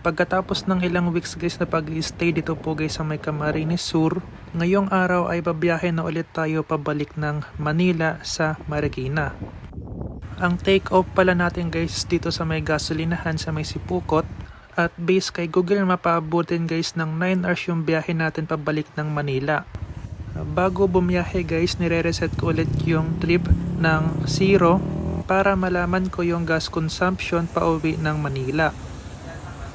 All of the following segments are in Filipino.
Pagkatapos ng ilang weeks guys na pag-stay dito po guys sa may Camarines Sur, ngayong araw ay babiyahe na ulit tayo pabalik ng Manila sa Marikina. Ang take off pala natin guys dito sa may gasolinahan sa may Sipukot, at base kay Google Map paabutin guys ng 9 hours yung biyahe natin pabalik ng Manila. Bago bumiyahe guys, nire-reset ko ulit yung trip ng 0 para malaman ko yung gas consumption pauwi ng Manila.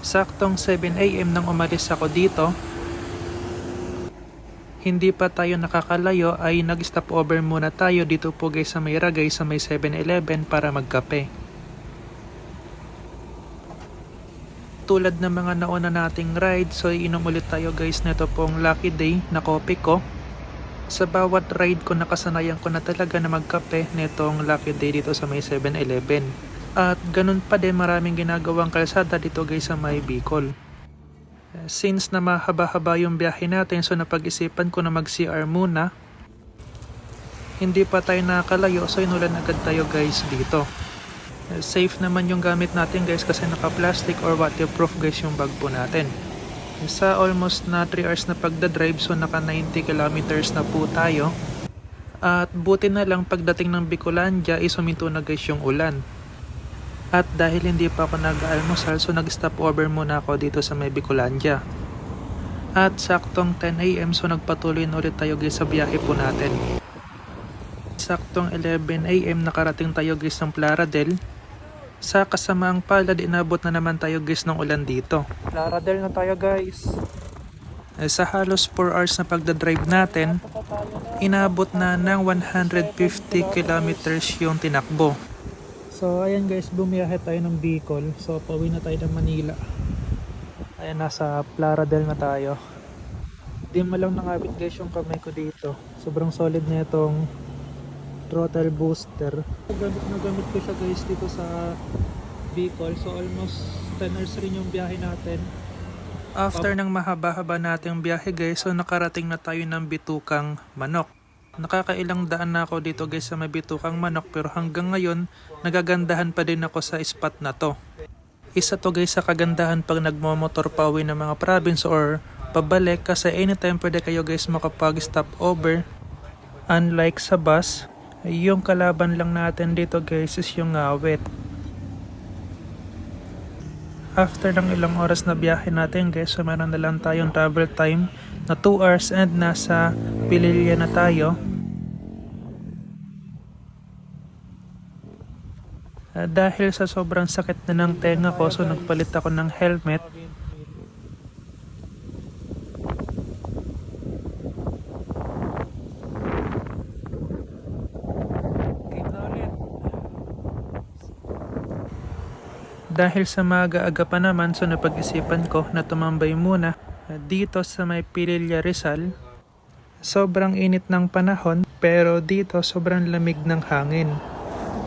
Saktong 7 AM nang umalis ako dito, hindi pa tayo nakakalayo ay nag-stop over muna tayo dito po guys sa may Ragay sa may 7-Eleven para magkape. Tulad ng mga nauna nating ride, so inom ulit tayo guys nito pong Lucky Day na kope ko. Sa bawat ride ko nakasanayan ko na talaga na magkape nitong Lucky Day dito sa may 7-Eleven. At ganun pa din, maraming ginagawang kalsada dito guys sa may Bicol. Since na mahaba-haba yung biyahe natin, so napag-isipan ko na mag-CR muna. Hindi pa tayo nakakalayo, so inulan agad tayo guys dito. Safe naman yung gamit natin guys kasi naka-plastic or waterproof guys yung bag po natin. Sa almost na 3 hours na pagdadrive, so naka 90 kilometers na po tayo. At buti na lang pagdating ng Bicolandia is huminto na guys yung ulan. At dahil hindi pa ako nag-almusal, so nag-stop over muna ako dito sa may Bicolandia. At saktong 10 AM, so nagpatuloy na ulit tayo guys sa biyahe po natin. Saktong 11 AM nakarating tayo guys ng Plaradel. Sa kasamaang palad, inabot na naman tayo guys ng ulan dito. Plaradel na tayo guys. Sa halos 4 hours na pagdadrive natin, inabot na ng 150 kilometers yung tinakbo. So ayan guys, bumiyahe tayo ng Bicol. So pauwi na tayo ng Manila. Ayan, nasa Plaradel na tayo. Di mo lang nakabit guys yung kamay ko dito. Sobrang solid na itong throttle booster. Gamit ko siya guys dito sa Bicol. So almost 10 hours rin yung biyahe natin. After ng mahaba-haba nating biyahe guys, so nakarating na tayo ng Bitukang Manok. Nakakailang daan na ako dito guys sa may Bitukang Manok, pero hanggang ngayon nagagandahan pa din ako sa spot na to. Isa to guys sa kagandahan pag nagmomotor pa uwi ng mga province or pabalik, kasi anytime pwede kayo guys makapag-stop over. Unlike sa bus, yung kalaban lang natin dito guys is yung awit. After ng ilang oras na biyahe natin guys, so meron na lang tayong travel time na 2 hours and nasa Pililla na tayo. Dahil sa sobrang sakit na ng tenga ko, so nagpalit ako ng helmet. Dahil sa maaga-aga pa naman, so napag-isipan ko na tumambay muna dito sa may Pililla Rizal. Sobrang init ng panahon, pero dito sobrang lamig ng hangin.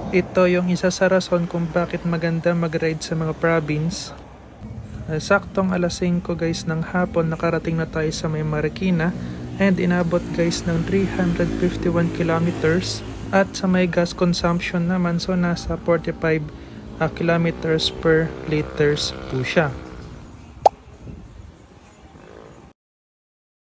Ito yung isa sa rason kung bakit maganda mag-ride sa mga province. Saktong alas 5 guys ng hapon, nakarating na tayo sa may Marikina and inabot guys ng 351 kilometers. At sa may gas consumption naman, so nasa 45 kilometers per liters po siya.